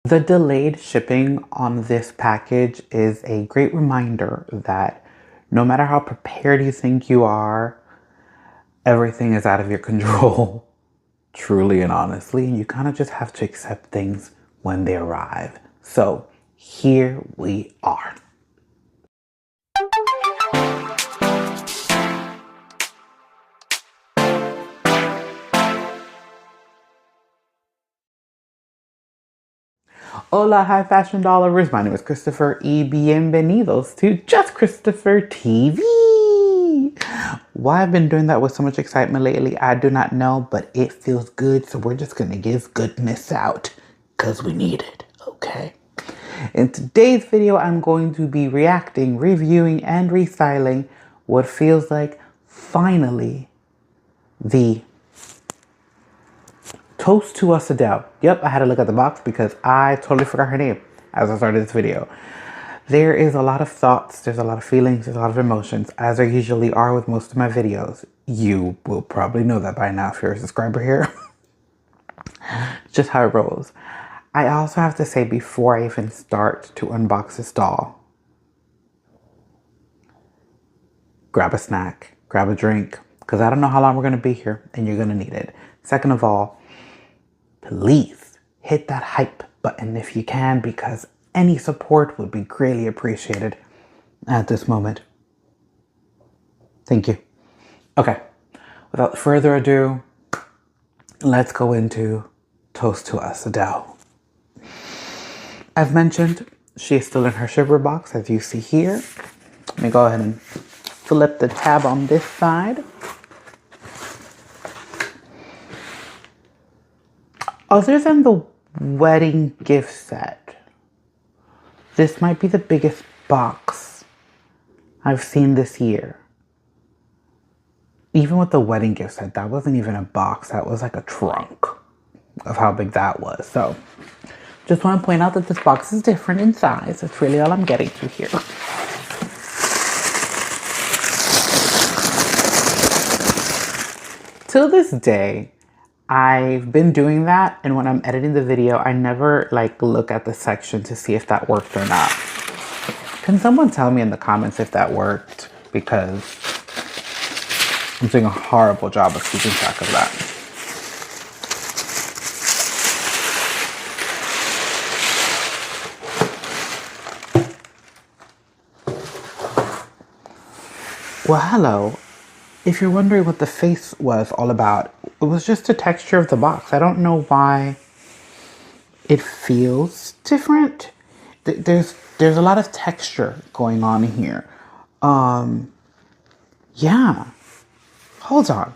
The delayed shipping on this package is a great reminder that no matter how prepared you think you are, everything is out of your control, truly and honestly, and you kind of just have to accept things when they arrive. So here we are. Hola, high fashion dollars. My name is Christopher y bienvenidos to Just Christopher TV. Why I've been doing that with so much excitement lately, I do not know, but it feels good. So we're just going to give goodness out because we need it, okay? In today's video, I'm going to be reacting, reviewing, and restyling what feels like finally the Toast to Us Adele. Yep, I had to look at the box because I totally forgot her name as I started this video. There is a lot of thoughts, there's a lot of feelings, there's a lot of emotions, as there usually are with most of my videos. You will probably know that by now if you're a subscriber here. Just how it rolls. I also have to say before I even start to unbox this doll, grab a snack, grab a drink, because I don't know how long we're going to be here and you're going to need it. Second of all, please hit that hype button if you can, because any support would be greatly appreciated at this moment. Thank you. Okay, without further ado, let's go into Toast to Us Adele. I've mentioned she is still in her shipper box, as you see here. Let me go ahead and flip the tab on this side. Other than the wedding gift set, this might be the biggest box I've seen this year. Even with the wedding gift set, that wasn't even a box. That was like a trunk of how big that was. So just want to point out that this box is different in size. That's really all I'm getting to here. Till this day, I've been doing that, and when I'm editing the video, I never look at the section to see if that worked or not. Can someone tell me in the comments if that worked? Because I'm doing a horrible job of keeping track of that. Well, hello. If you're wondering what the face was all about, it was just the texture of the box. I don't know why it feels different. There's a lot of texture going on here. Yeah. Hold on.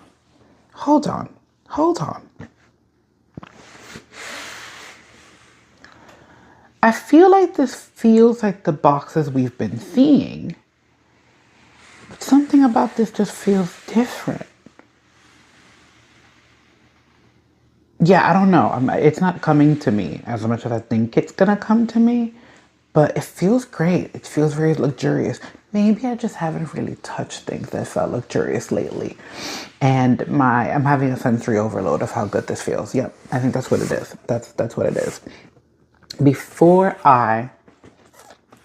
I feel like this feels like the boxes we've been seeing. But something about this just feels different. Yeah, I don't know. It's not coming to me as much as I think it's gonna come to me, but it feels great. It feels very luxurious. Maybe I just haven't really touched things that felt luxurious lately. And I'm having a sensory overload of how good this feels. Yep, I think that's what it is. That's what it is.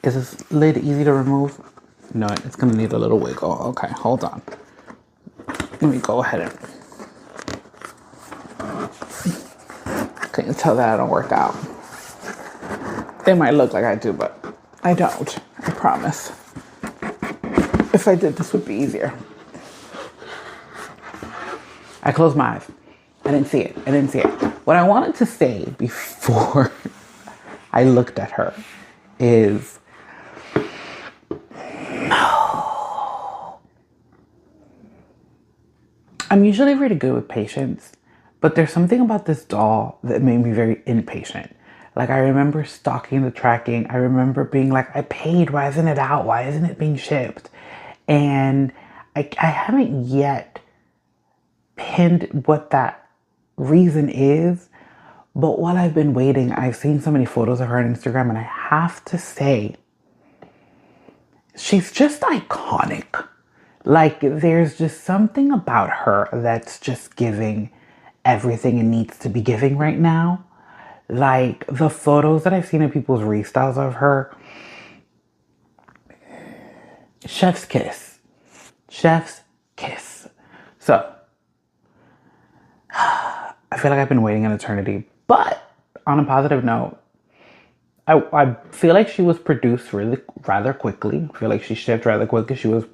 Is this lid easy to remove? No, it's gonna need a little wiggle. Okay, hold on. Let me go ahead and... Can you tell that I don't work out? It might look like I do, but I don't. I promise. If I did, this would be easier. I closed my eyes. I didn't see it. What I wanted to say before I looked at her is... I'm usually really good with patience, but there's something about this doll that made me very impatient. Like, I remember stalking the tracking. I remember being like, I paid, why isn't it out? Why isn't it being shipped? And I haven't yet pinned what that reason is, but while I've been waiting, I've seen so many photos of her on Instagram, and I have to say, she's just iconic. Like, there's just something about her that's just giving everything it needs to be giving right now. Like the photos that I've seen of people's restyles of her, chef's kiss. Chef's kiss. So, I feel like I've been waiting an eternity. But on a positive note, I feel like she was produced rather quickly. I feel like she shipped rather quickly. She was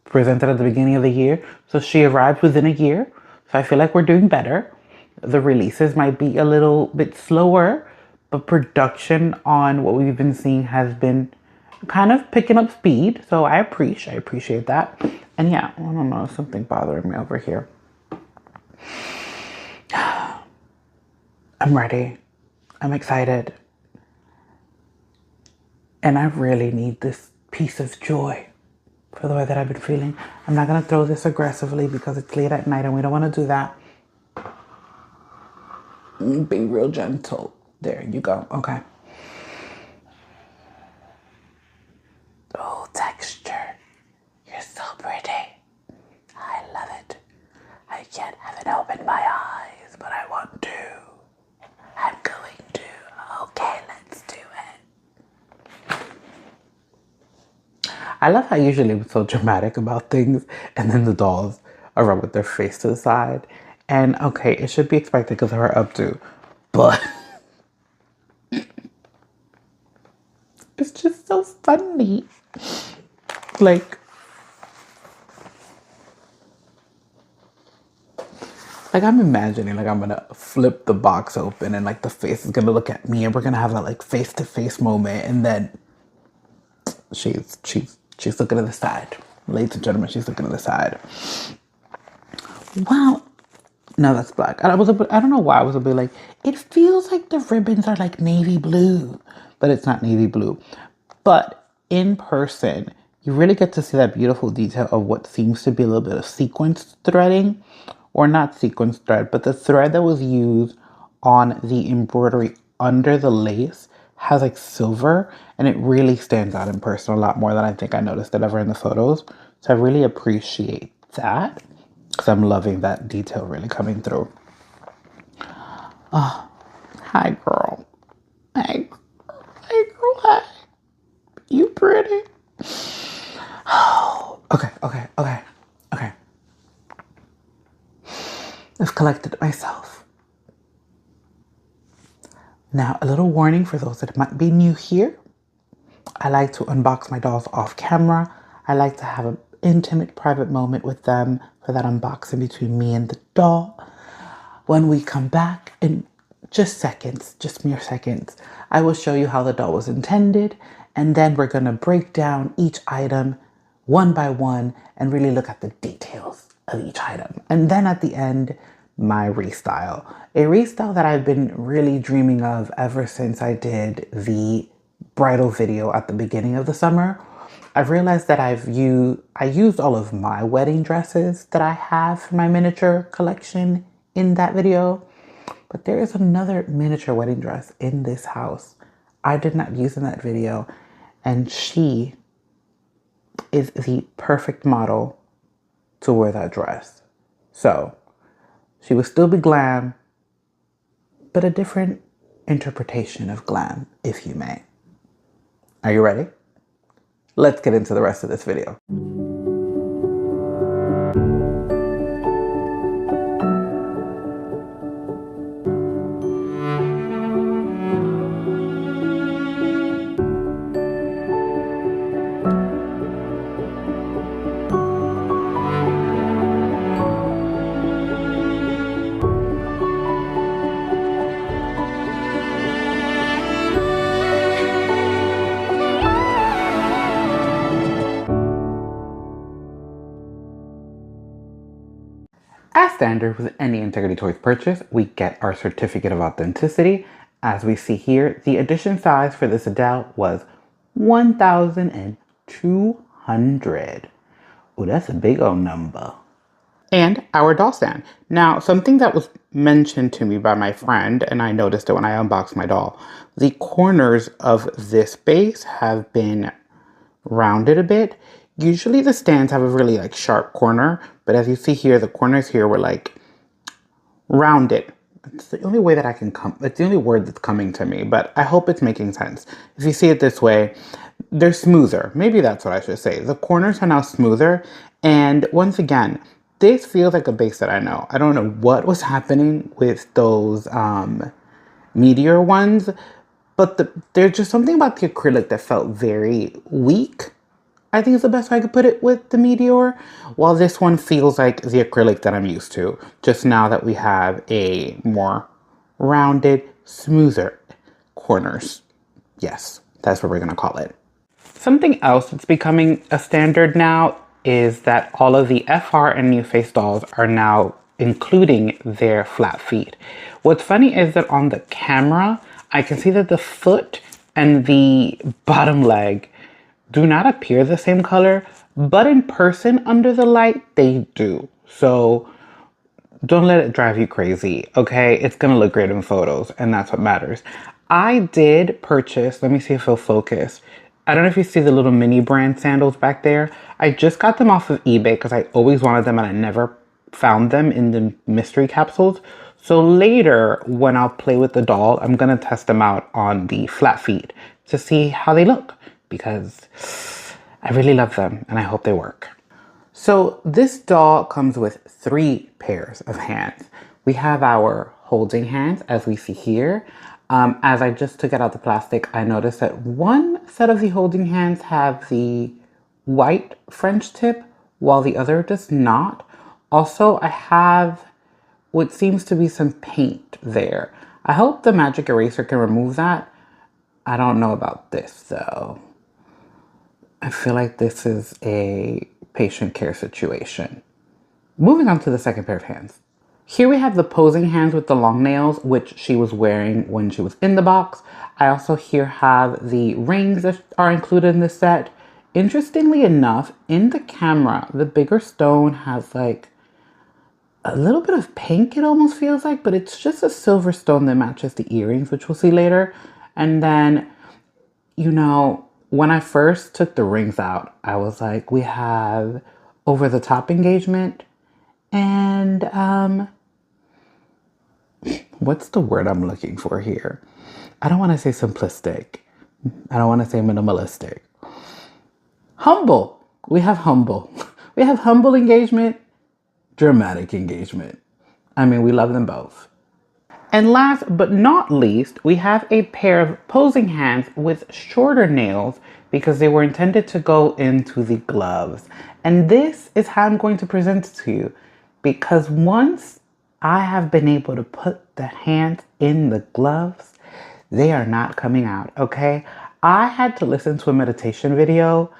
presented at the beginning of the year. So she arrived within a year. So I feel like we're doing better. The releases might be a little bit slower, but production on what we've been seeing has been kind of picking up speed. So I appreciate that. And yeah, I don't know, something bothering me over here. I'm ready. I'm excited. And I really need this piece of joy for the way that I've been feeling. I'm not going to throw this aggressively because it's late at night and we don't want to do that. Be real gentle. There you go. Okay. Oh, texture. You're so pretty. I love it. I yet haven't opened my eyes, but I want to. I'm going to. Okay, let's do it. I love how usually I'm so dramatic about things and then the dolls are run with their face to the side. And okay, it should be expected because of her updo, but it's just so funny. Like I'm imagining like I'm gonna flip the box open and like the face is gonna look at me and we're gonna have that like face-to-face moment, and then she's looking to the side. Ladies and gentlemen, she's looking to the side. Wow. No, that's black. I don't know why I was a bit like, it feels like the ribbons are like navy blue, but it's not navy blue. But in person, you really get to see that beautiful detail of what seems to be a little bit of sequence threading, or not sequence thread, but the thread that was used on the embroidery under the lace has like silver, and it really stands out in person a lot more than I think I noticed it ever in the photos. So I really appreciate that, because I'm loving that detail really coming through. Oh, hi girl. Hey girl, hi. You pretty. Oh, okay. I've collected myself. Now, a little warning for those that might be new here. I like to unbox my dolls off camera. I like to have an intimate, private moment with them for that unboxing between me and the doll. When we come back in just seconds, just mere seconds, I will show you how the doll was intended, and then we're going to break down each item one by one and really look at the details of each item. And then at the end, my restyle. A restyle that I've been really dreaming of ever since I did the bridal video at the beginning of the summer. I've realized that I used all of my wedding dresses that I have for my miniature collection in that video. But there is another miniature wedding dress in this house I did not use in that video. And she is the perfect model to wear that dress. So she would still be glam, but a different interpretation of glam, if you may. Are you ready? Let's get into the rest of this video. As standard with any Integrity Toys purchase, we get our certificate of authenticity. As we see here, the edition size for this Adele was 1,200. Oh, that's a big old number. And our doll stand. Now, something that was mentioned to me by my friend, and I noticed it when I unboxed my doll, the corners of this base have been rounded a bit. Usually the stands have a really like sharp corner, but as you see here, the corners here were like rounded It's the only way that I can come. It's the only word that's coming to me, but I hope it's making sense. If you see it this way, they're smoother. Maybe that's what I should say. The corners are now smoother. And once again, this feels like a base that I know. I don't know what was happening with those Meteor ones, but there's just something about the acrylic that felt very weak. I think is the best way I could put it with the Meteor, while this one feels like the acrylic that I'm used to, just now that we have a more rounded, smoother corners. Yes, that's what we're gonna call it. Something else that's becoming a standard now is that all of the FR and NuFace dolls are now including their flat feet. What's funny is that on the camera, I can see that the foot and the bottom leg do not appear the same color, but in person under the light, they do. So don't let it drive you crazy, okay? It's gonna look great in photos, and that's what matters. I did purchase, let me see if it'll focus. I don't know if you see the little mini brand sandals back there. I just got them off of eBay because I always wanted them and I never found them in the mystery capsules. So later, when I'll play with the doll, I'm gonna test them out on the flat feet to see how they look because I really love them and I hope they work. So this doll comes with 3 pairs of hands. We have our holding hands as we see here. As I just took it out the plastic, I noticed that one set of the holding hands have the white French tip while the other does not. Also, I have what seems to be some paint there. I hope the magic eraser can remove that. I don't know about this though. I feel like this is a patient care situation. Moving on to the second pair of hands. Here we have the posing hands with the long nails, which she was wearing when she was in the box. I also here have the rings that are included in the set. Interestingly enough, in the camera, the bigger stone has like a little bit of pink, it almost feels like, but it's just a silver stone that matches the earrings, which we'll see later. And then, you know, when I first took the rings out, I was like, we have over the top engagement and what's the word I'm looking for here? I don't want to say simplistic. I don't want to say minimalistic. Humble. We have humble. We have humble engagement, dramatic engagement. I mean, we love them both. And last but not least, we have a pair of posing hands with shorter nails because they were intended to go into the gloves. And this is how I'm going to present it to you, because once I have been able to put the hands in the gloves, they are not coming out, okay? I had to listen to a meditation video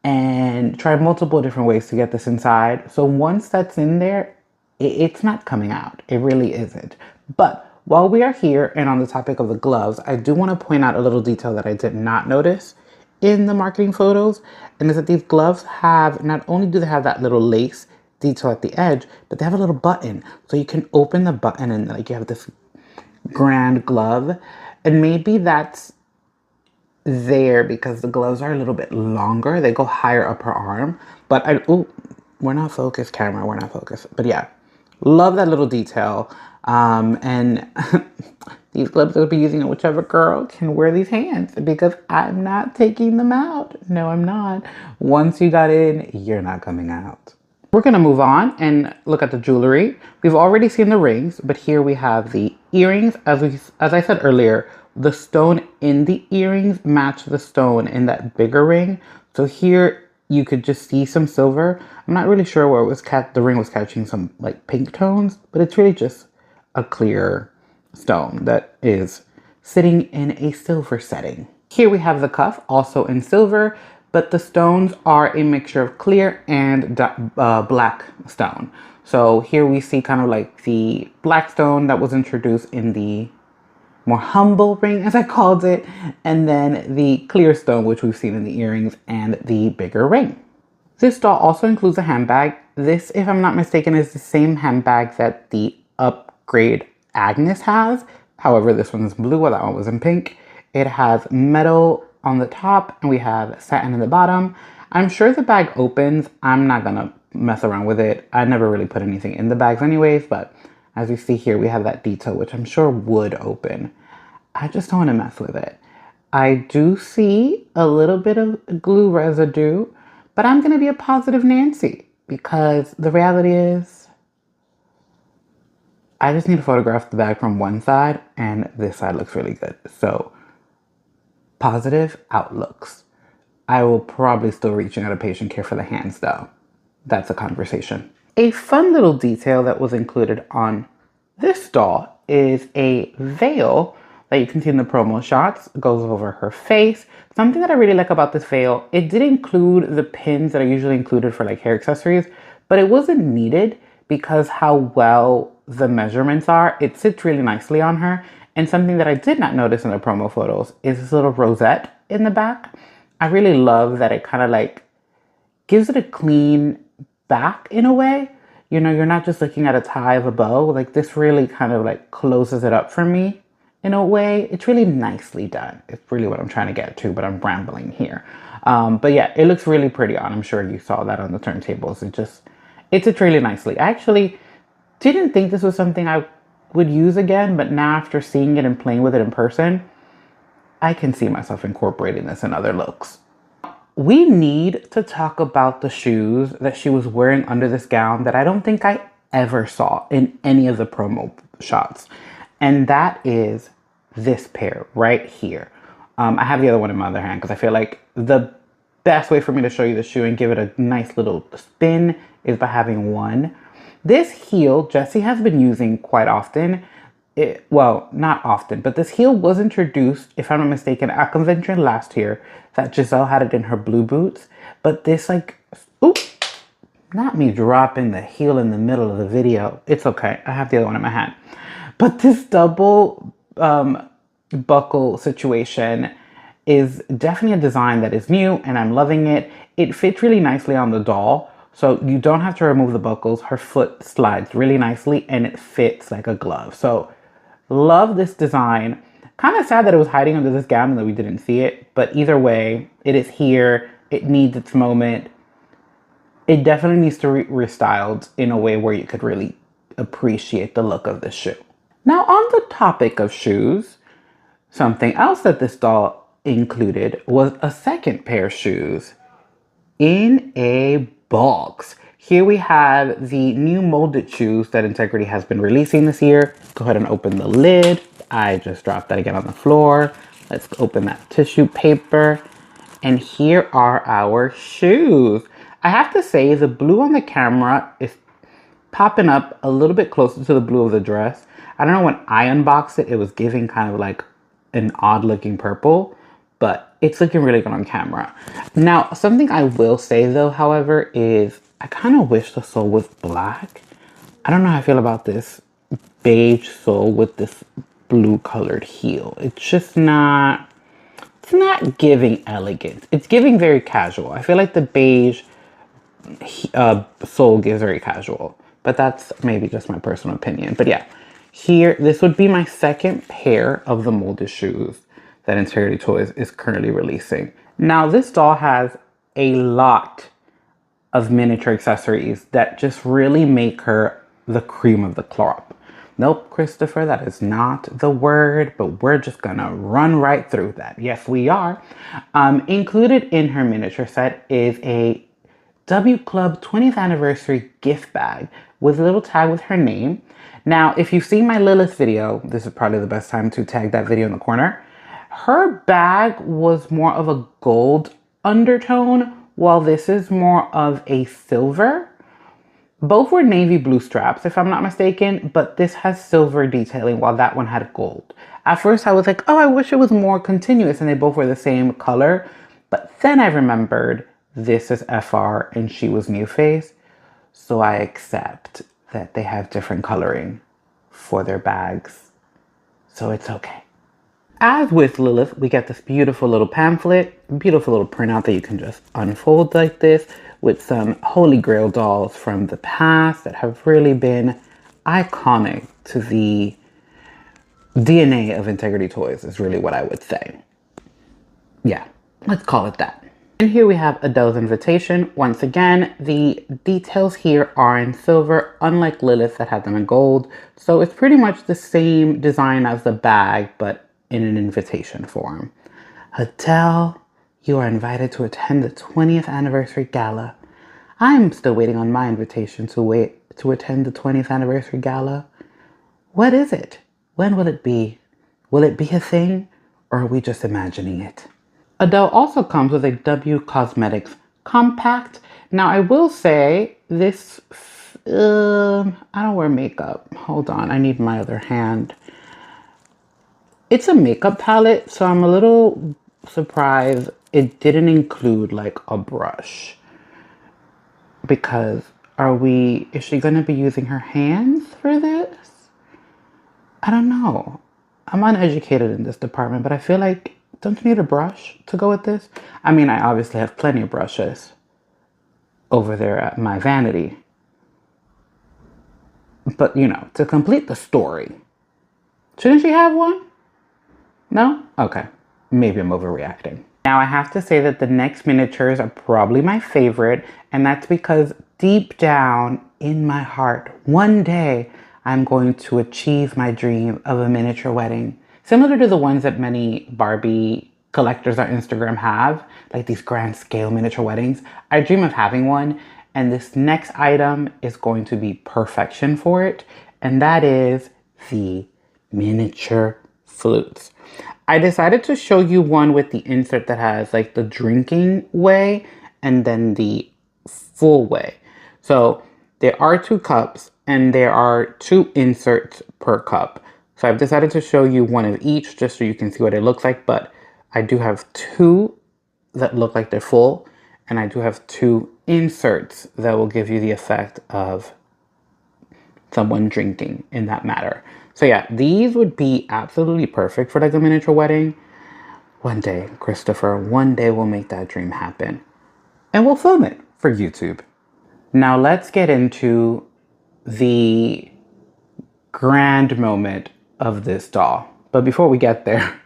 and try multiple different ways to get this inside. So once that's in there, it's not coming out. It really isn't. But while we are here and on the topic of the gloves, I do want to point out a little detail that I did not notice in the marketing photos, and is that these gloves have, not only do they have that little lace detail at the edge, but they have a little button. So you can open the button and like you have this grand glove. And maybe that's there because the gloves are a little bit longer. They go higher up her arm. But we're not focused, camera. We're not focused. But yeah, love that little detail. And these gloves I'll be using it, whichever girl can wear these hands, because I'm not taking them out. No, I'm not. Once you got in, you're not coming out. We're gonna move on and look at the jewelry. We've already seen the rings, but here we have the earrings. As I said earlier, the stone in the earrings match the stone in that bigger ring. So here you could just see some silver. I'm not really sure where it was the ring was catching some like pink tones, but it's really just a clear stone that is sitting in a silver setting. Here we have the cuff, also in silver, but the stones are a mixture of clear and black stone. So here we see kind of like the black stone that was introduced in the more humble ring, as I called it, and then the clear stone, which we've seen in the earrings and the bigger ring. This doll also includes a handbag. This, if I'm not mistaken, is the same handbag that the upgrade Agnes has. However, this one is blue while that one was in pink. It has metal on the top and we have satin in the bottom. I'm sure the bag opens. I'm not gonna mess around with it. I never really put anything in the bags anyways, but As you see here, we have that detail, which I'm sure would open. I just don't want to mess with it. I do see a little bit of glue residue, but I'm going to be a positive Nancy because the reality is I just need to photograph the bag from one side and this side looks really good. So positive outlooks. I will probably still reaching out of patient care for the hands though. That's a conversation. A fun little detail that was included on this doll is a veil that you can see in the promo shots. It goes over her face. Something that I really like about this veil, it did include the pins that are usually included for like hair accessories, but it wasn't needed because how well the measurements are. It sits really nicely on her. And something that I did not notice in the promo photos is this little rosette in the back. I really love that it kind of like gives it a clean back in a way. You know, you're not just looking at a tie of a bow. Like this really kind of like closes it up for me in a way. It's really nicely done. It's really what I'm trying to get to, but I'm rambling here. But yeah, it looks really pretty on. I'm sure you saw that on the turntables. It sits really nicely. I actually didn't think this was something I would use again, but now after seeing it and playing with it in person, I can see myself incorporating this in other looks. We need to talk about the shoes that she was wearing under this gown that I don't think I ever saw in any of the promo shots. And that is this pair right here. I have the other one in my other hand because I feel like the best way for me to show you the shoe and give it a nice little spin is by having one. This heel, Jessie has been using quite often. Well, not often, but this heel was introduced, if I'm not mistaken, at convention last year that Giselle had it in her blue boots. But this like, oop, not me dropping the heel in the middle of the video. It's okay. I have the other one in my hand. But this double buckle situation is definitely a design that is new and I'm loving it. It fits really nicely on the doll. So you don't have to remove the buckles. Her foot slides really nicely and it fits like a glove. So love this design. Kind of sad that it was hiding under this gown and that we didn't see it. But either way, it is here. It needs its moment. It definitely needs to be restyled in a way where you could really appreciate the look of this shoe. Now on the topic of shoes, something else that this doll included was a second pair of shoes in a box. Here we have the new molded shoes that Integrity has been releasing this year. Go ahead and open the lid. I just dropped that again on the floor. Let's open that tissue paper. And here are our shoes. I have to say the blue on the camera is popping up a little bit closer to the blue of the dress. I don't know, when I unboxed it, it was giving kind of like an odd looking purple, but it's looking really good on camera. Now, something I will say though, however, is I kind of wish the sole was black. I don't know how I feel about this beige sole with this blue colored heel. It's just not, it's not giving elegant. It's giving very casual. I feel like the beige sole gives very casual, but that's maybe just my personal opinion. But yeah, here, this would be my second pair of the molded shoes that Integrity Toys is currently releasing. Now, this doll has a lot of miniature accessories that just really make her the cream of the crop. Nope, Christopher, that is not the word, but we're just gonna run right through that. Yes, we are. Included in her miniature set is a W Club 20th anniversary gift bag with a little tag with her name. Now, if you've seen my Lilith video, this is probably the best time to tag that video in the corner. Her bag was more of a gold undertone, while this is more of a silver. Both were navy blue straps, if I'm not mistaken, but this has silver detailing while that one had gold. At first I was like, oh, I wish it was more continuous and they both were the same color. But then I remembered this is FR and she was New Face. So I accept that they have different coloring for their bags. So it's okay. As with Lilith, we get this beautiful little pamphlet, beautiful little printout that you can just unfold like this, with some holy grail dolls from the past that have really been iconic to the DNA of Integrity Toys is really what I would say. Yeah, let's call it that. And here we have Adele's invitation. Once again, the details here are in silver, unlike Lilith's that had them in gold. So it's pretty much the same design as the bag, but in an invitation form. Adele, you are invited to attend the 20th anniversary gala. I'm still waiting on my invitation to attend the 20th anniversary gala. What is it? When will it be? Will it be a thing, or are we just imagining it? Adele also comes with a W Cosmetics compact. Now I will say this, I don't wear makeup. Hold on, I need my other hand. It's a makeup palette, so I'm a little surprised it didn't include like a brush. Because is she gonna be using her hands for this? I don't know. I'm uneducated in this department, but I feel like, don't you need a brush to go with this? I mean, I obviously have plenty of brushes over there at my vanity. But, you know, to complete the story, shouldn't she have one? No? Okay. Maybe I'm overreacting. Now, I have to say that the next miniatures are probably my favorite, and that's because deep down in my heart, one day, I'm going to achieve my dream of a miniature wedding. Similar to the ones that many Barbie collectors on Instagram have, like these grand scale miniature weddings. I dream of having one, and this next item is going to be perfection for it, and that is the miniature flutes. I decided to show you one with the insert that has like the drinking way and then the full way. So there are 2 cups and there are 2 inserts per cup. So I've decided to show you one of each just so you can see what it looks like, but I do have 2 that look like they're full, and I do have 2 inserts that will give you the effect of someone drinking in that matter. So yeah, these would be absolutely perfect for like a miniature wedding. One day, Christopher, one day we'll make that dream happen. And we'll film it for YouTube. Now let's get into the grand moment of this doll. But before we get there,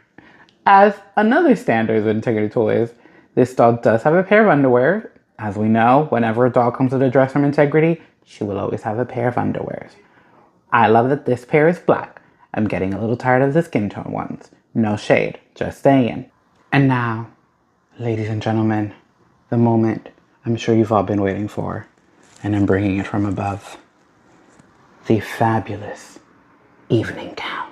as another standard of Integrity Toys, this doll does have a pair of underwear. As we know, whenever a doll comes with a dress from Integrity, she will always have a pair of underwears. I love that this pair is black. I'm getting a little tired of the skin tone ones. No shade, just saying. And now, ladies and gentlemen, the moment I'm sure you've all been waiting for, and I'm bringing it from above. The fabulous evening gown.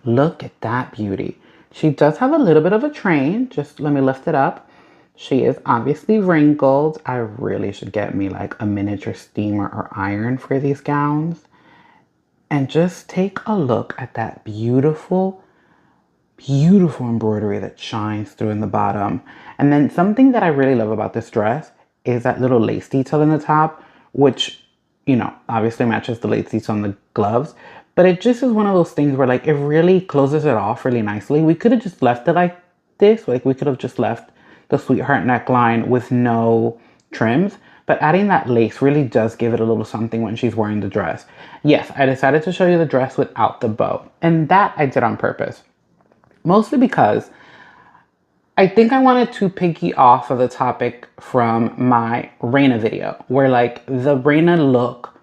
Look at that beauty. She does have a little bit of a train. Just let me lift it up. She is obviously wrinkled. I really should get me like a miniature steamer or iron for these gowns. And just take a look at that beautiful, beautiful embroidery that shines through in the bottom. And then something that I really love about this dress is that little lace detail in the top, which, you know, obviously matches the lace detail on the gloves. But it just is one of those things where like it really closes it off really nicely. We could have just left it like this. Like we could have just left the sweetheart neckline with no trims. But adding that lace really does give it a little something when she's wearing the dress. Yes, I decided to show you the dress without the bow. And that I did on purpose. Mostly because I think I wanted to piggy off of the topic from my Reina video. Where like the Reina look,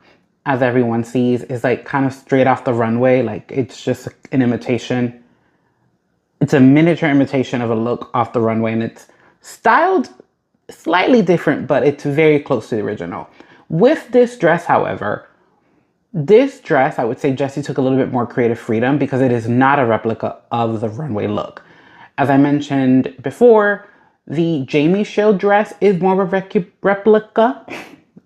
as everyone sees, is like kind of straight off the runway. Like it's just an imitation. It's a miniature imitation of a look off the runway. And it's styled slightly different, but it's very close to the original. With this dress, however, this dress, I would say Jessie took a little bit more creative freedom because it is not a replica of the runway look. As I mentioned before, the Jamie Shield dress is more of a replica.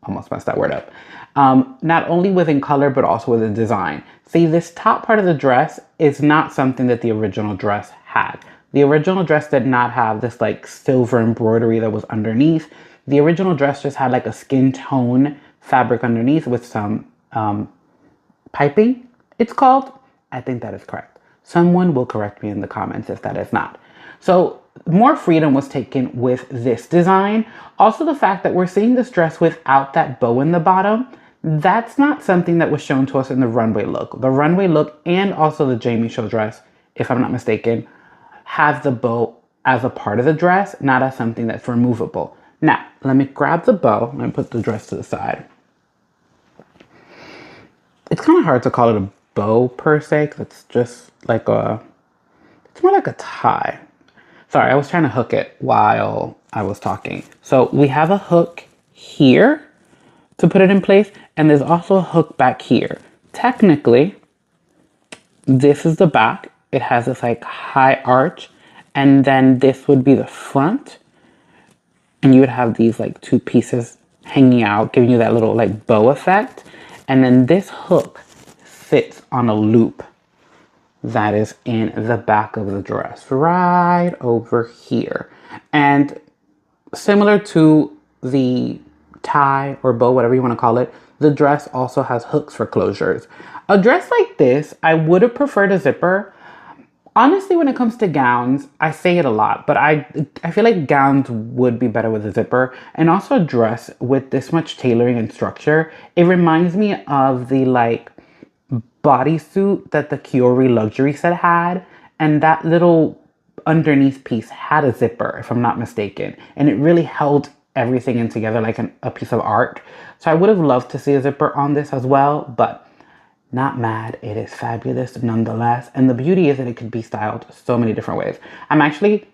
Almost messed that word up. Not only within color, but also within design. See, this top part of the dress is not something that the original dress had. The original dress did not have this like silver embroidery that was underneath. The original dress just had like a skin tone fabric underneath with some piping, it's called. I think that is correct. Someone will correct me in the comments if that is not. So more freedom was taken with this design. Also the fact that we're seeing this dress without that bow in the bottom, that's not something that was shown to us in the runway look. The runway look and also the Jamie Show dress, if I'm not mistaken, have the bow as a part of the dress, not as something that's removable. Now, let me grab the bow. Let me put the dress to the side. It's kind of hard to call it a bow per se, because it's just like it's more like a tie. Sorry, I was trying to hook it while I was talking. So we have a hook here to put it in place, and there's also a hook back here. Technically, this is the back. It has this like high arch, and then this would be the front, and you would have these like two pieces hanging out, giving you that little like bow effect. And then this hook sits on a loop that is in the back of the dress, right over here. And similar to the tie or bow, whatever you want to call it, the dress also has hooks for closures. A dress like this, I would have preferred a zipper. Honestly, when it comes to gowns, I say it a lot, but I feel like gowns would be better with a zipper. And also a dress with this much tailoring and structure, it reminds me of the like bodysuit that the Kiori luxury set had. And that little underneath piece had a zipper, if I'm not mistaken. And it really held everything in together like a piece of art. So I would have loved to see a zipper on this as well, but not mad. It is fabulous nonetheless. And the beauty is that it could be styled so many different ways. I'm actually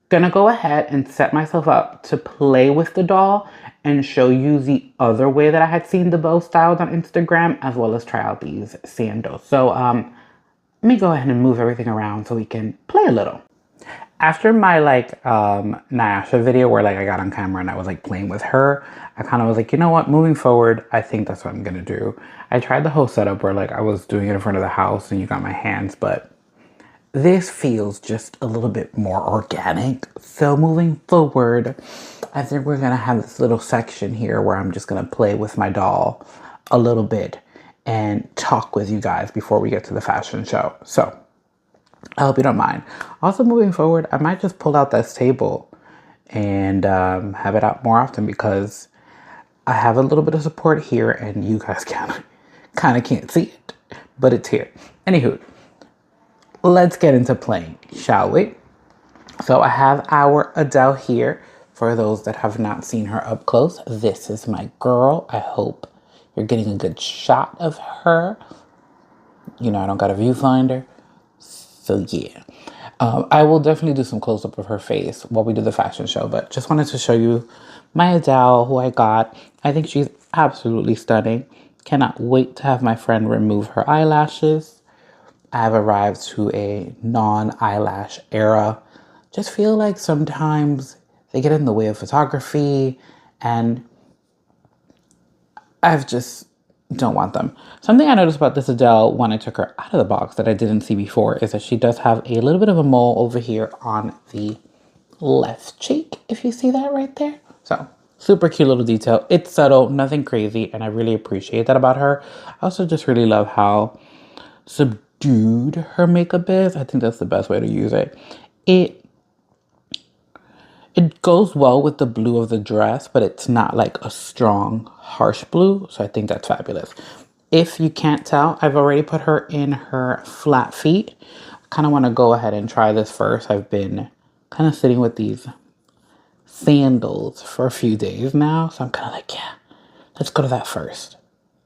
gonna go ahead and set myself up to play with the doll and show you the other way that I had seen the bow styled on Instagram, as well as try out these sandals. So let me go ahead and move everything around so we can play a little. After my like Nyasha video where like I got on camera and I was like playing with her, I kind of was like, you know what, moving forward, I think that's what I'm gonna do. I tried the whole setup where like I was doing it in front of the house and you got my hands, but this feels just a little bit more organic. So moving forward, I think we're gonna have this little section here where I'm just gonna play with my doll a little bit and talk with you guys before we get to the fashion show. So I hope you don't mind. Also, moving forward, I might just pull out this table and have it out more often, because I have a little bit of support here and you guys kind of can't see it, but it's here. Anywho, let's get into playing, shall we? So I have our Adele here. For those that have not seen her up close, this is my girl. I hope you're getting a good shot of her. You know, I don't got a viewfinder. So yeah, I will definitely do some close-up of her face while we do the fashion show, but just wanted to show you my Adele, who I got. I think she's absolutely stunning. Cannot wait to have my friend remove her eyelashes. I have arrived to a non-eyelash era. Just feel like sometimes they get in the way of photography, and I've just don't want them. Something I noticed about this Adele when I took her out of the box that I didn't see before is that she does have a little bit of a mole over here on the left cheek, if you see that right there. So super cute little detail. It's subtle, nothing crazy, and I really appreciate that about her. I also just really love how subdued her makeup is. I think that's the best way to use it. It goes well with the blue of the dress, but it's not like a strong, harsh blue. So I think that's fabulous. If you can't tell, I've already put her in her flat feet. I kind of want to go ahead and try this first. I've been kind of sitting with these sandals for a few days now. So I'm kind of like, yeah, let's go to that first.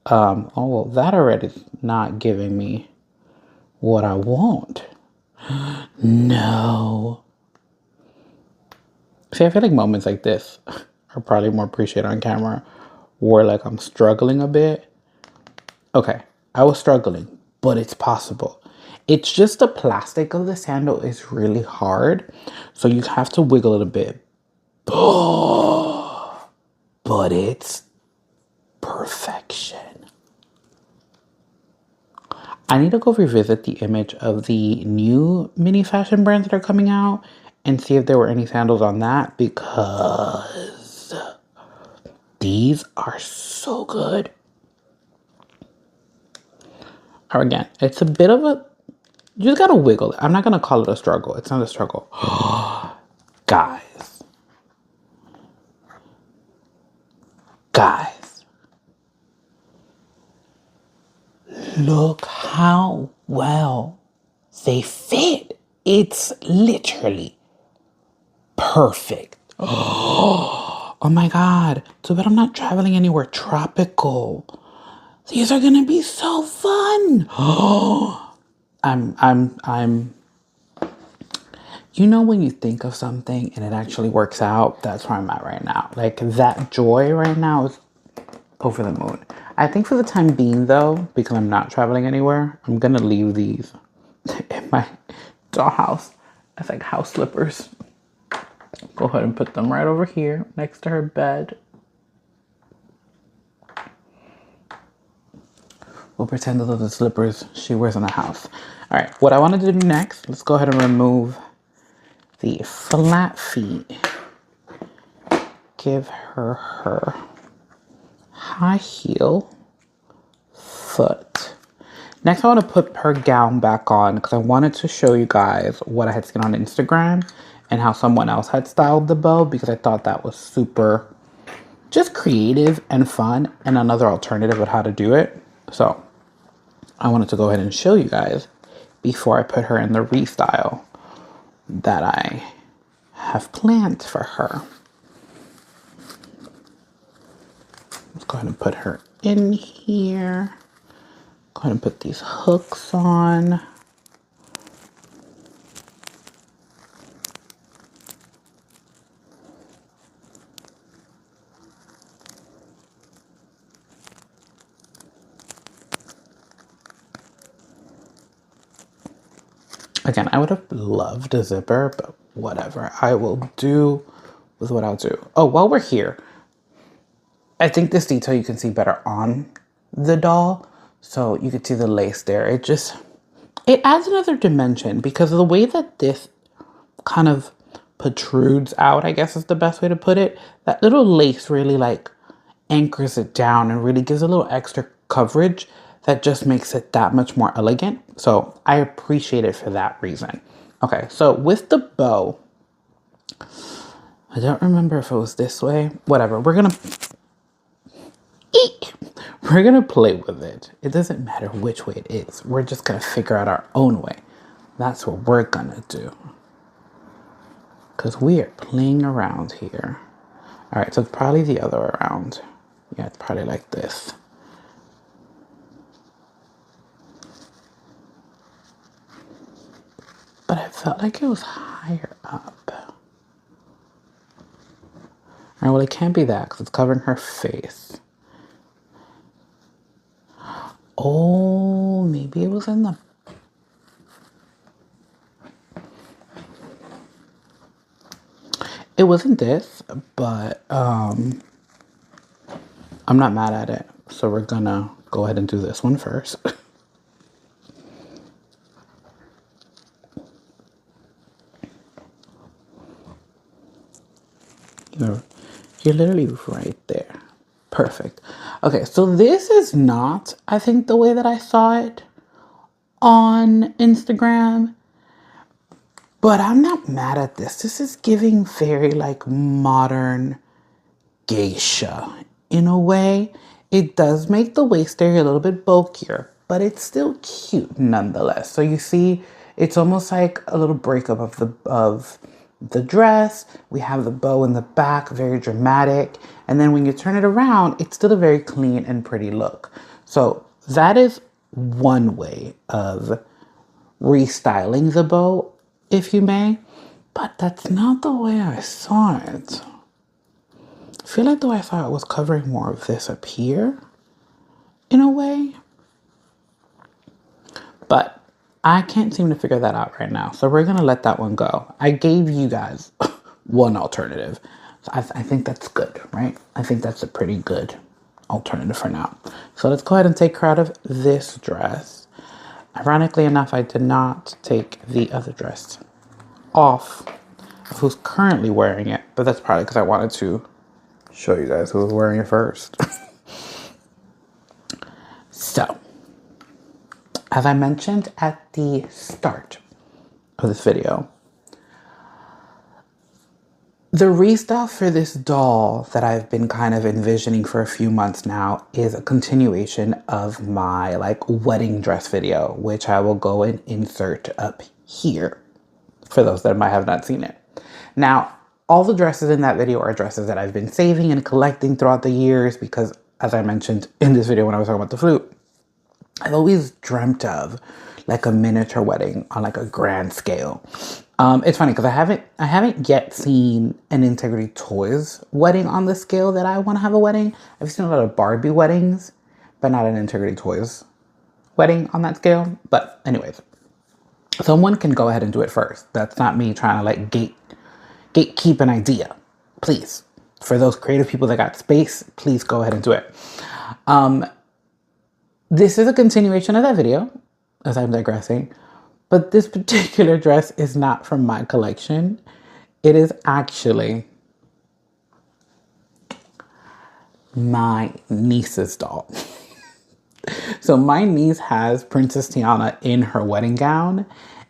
Oh, well, that already is not giving me what I want. No. See, I feel like moments like this are probably more appreciated on camera, where like I'm struggling a bit. Okay, I was struggling, but it's possible. It's just the plastic of the sandal is really hard, so you have to wiggle it a bit. Oh, but it's perfection. I need to go revisit the image of the new mini fashion brands that are coming out and see if there were any sandals on that, because these are so good. Or again, it's a bit of a, you just gotta wiggle it. I'm not gonna call it a struggle. It's not a struggle. Guys. Guys. Look how well they fit. It's literally perfect. Oh my God. Too bad I'm not traveling anywhere tropical. These are gonna be so fun. Oh, I'm, you know, when you think of something and it actually works out, that's where I'm at right now. Like that joy right now is over the moon. I think for the time being though, because I'm not traveling anywhere, I'm gonna leave these in my dollhouse as like house slippers. Go ahead and put them right over here next to her bed. We'll pretend that those are the slippers she wears in the house. All right, what I wanted to do next, let's go ahead and remove the flat feet. Give her her high heel foot. Next, I want to put her gown back on because I wanted to show you guys what I had seen on Instagram and how someone else had styled the bow, because I thought that was super just creative and fun and another alternative of how to do it. So I wanted to go ahead and show you guys before I put her in the restyle that I have planned for her. Let's go ahead and put her in here. Go ahead and put these hooks on. Again, I would have loved a zipper, but whatever. I will do with what I'll do. Oh, while we're here, I think this detail you can see better on the doll. So you can see the lace there. It adds another dimension because of the way that this kind of protrudes out, I guess is the best way to put it. That little lace really like anchors it down and really gives a little extra coverage that just makes it that much more elegant. So I appreciate it for that reason. Okay, so with the bow, I don't remember if it was this way. Whatever, we're gonna play with it. It doesn't matter which way it is. We're just gonna figure out our own way. That's what we're gonna do. Because we are playing around here. All right, so it's probably the other way around. Yeah, it's probably like this. But I felt like it was higher up. All right, well, it can't be that because it's covering her face. Oh, maybe it was in the... It wasn't this, but I'm not mad at it. So we're gonna go ahead and do this one first. You're literally right there. Perfect. Okay, so this is not, I think, the way that I saw it on Instagram. But I'm not mad at this. This is giving very like modern geisha in a way. It does make the waist area a little bit bulkier, but it's still cute nonetheless. So you see, it's almost like a little breakup of the dress. We have the bow in the back, very dramatic. And then when you turn it around, it's still a very clean and pretty look. So that is one way of restyling the bow, if you may. But that's not the way I saw it. I feel like the way I saw it was covering more of this up here, in a way. But I can't seem to figure that out right now. So we're going to let that one go. I gave you guys one alternative. So I think that's good, right? I think that's a pretty good alternative for now. So let's go ahead and take her out of this dress. Ironically enough, I did not take the other dress off of who's currently wearing it. But that's probably because I wanted to show you guys who was wearing it first. So, as I mentioned at the start of this video, the restyle for this doll that I've been kind of envisioning for a few months now is a continuation of my like wedding dress video, which I will go and insert up here for those that might have not seen it. Now, All the dresses in that video are dresses that I've been saving and collecting throughout the years because, as I mentioned in this video when I was talking about the flute, I've always dreamt of like a miniature wedding on like a grand scale. It's funny because I haven't yet seen an Integrity Toys wedding on the scale that I want to have a wedding. I've seen a lot of Barbie weddings, but not an Integrity Toys wedding on that scale. But anyways, someone can go ahead and do it first. That's not me trying to like gatekeep an idea. Please, for those creative people that got space, please go ahead and do it. This is a continuation of that video, as I'm digressing, but this particular dress is not from my collection. It is actually my niece's doll. So my niece has Princess Tiana in her wedding gown,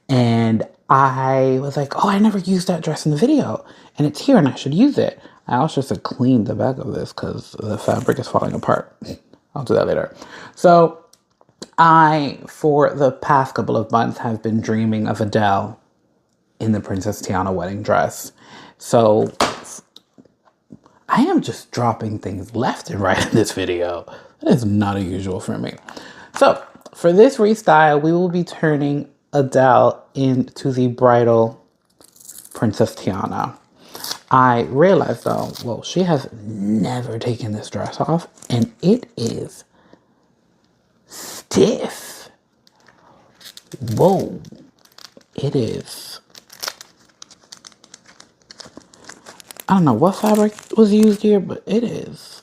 and I was like, oh, I never used that dress in the video, and it's here and I should use it. I also should clean the back of this because the fabric is falling apart. I'll do that later. So I, for the past couple of months, have been dreaming of Adele in the Princess Tiana wedding dress. So I am just dropping things left and right in this video. That is not unusual for me. So for this restyle, we will be turning Adele into the bridal Princess Tiana. I realized though, well, she has never taken this dress off and it is stiff. Whoa, it is. I don't know what fabric was used here, but it is.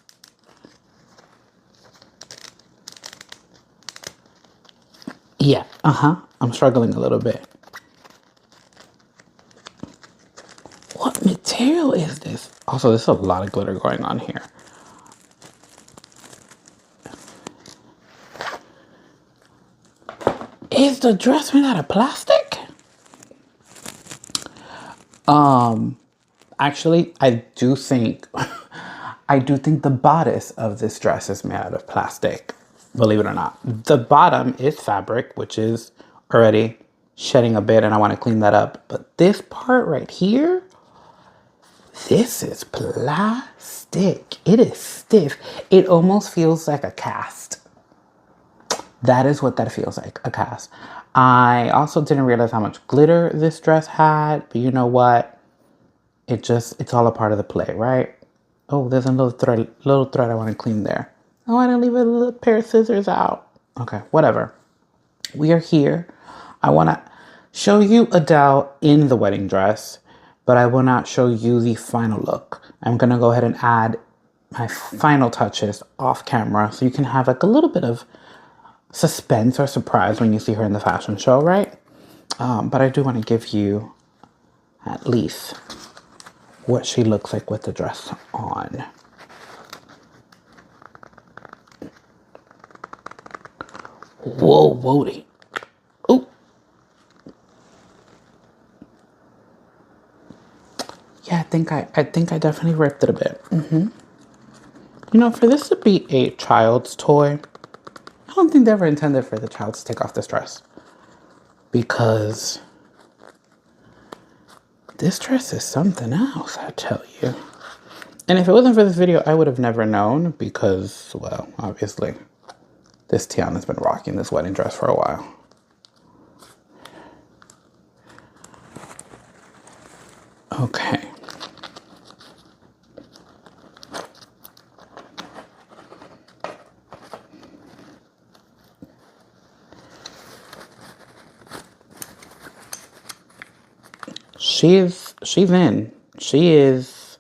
Yeah, I'm struggling a little bit. What material is this? Also, there's a lot of glitter going on here. Is the dress made out of plastic? Actually, I do think the bodice of this dress is made out of plastic, believe it or not. The bottom is fabric, which is already shedding a bit and I want to clean that up. But this part right here, this is plastic. It is stiff. It almost feels like a cast. That is what that feels like, a cast. I also didn't realize how much glitter this dress had, but you know what? It's all a part of the play, right? Oh, there's a little thread I want to clean there. Oh, I didn't leave a little pair of scissors out. Okay, whatever. We are here. I want to show you Adele in the wedding dress, but I will not show you the final look. I'm going to go ahead and add my final touches off camera so you can have like a little bit of suspense or surprise when you see her in the fashion show, right? But I do want to give you at least what she looks like with the dress on. Whoa, whoa. Oh. Yeah, I think I definitely ripped it a bit. You know, for this to be a child's toy, I don't think they ever intended for the child to take off this dress. Because this dress is something else, I tell you. And if it wasn't for this video, I would have never known because, well, obviously, this Tiana's been rocking this wedding dress for a while. Okay. She's in. She is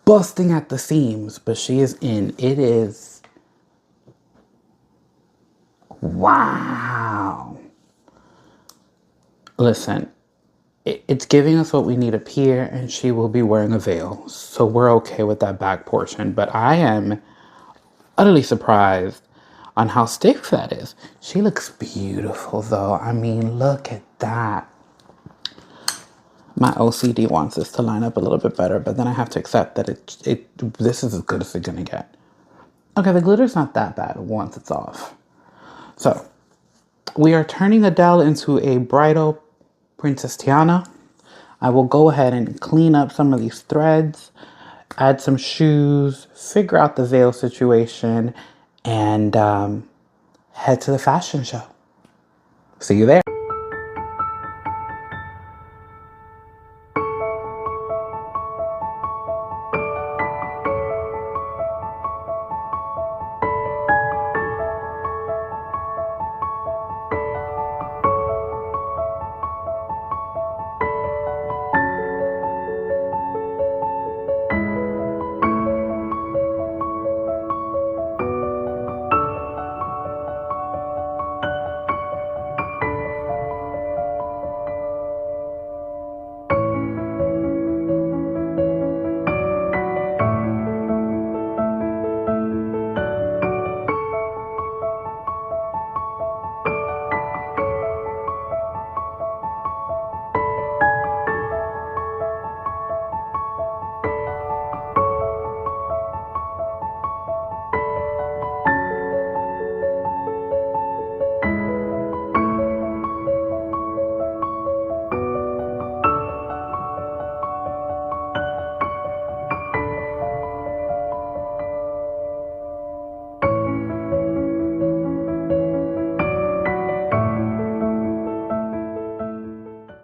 busting at the seams, but she is in. It is. Wow. Listen, it's giving us what we need up here, and she will be wearing a veil. So we're okay with that back portion, but I am utterly surprised on how stiff that is. She looks beautiful though. I mean, look at that. My OCD wants this to line up a little bit better, but then I have to accept that this is as good as it's gonna get. Okay, the glitter's not that bad once it's off. So, we are turning Adele into a bridal Princess Tiana. I will go ahead and clean up some of these threads, add some shoes, figure out the veil situation, and head to the fashion show. See you there.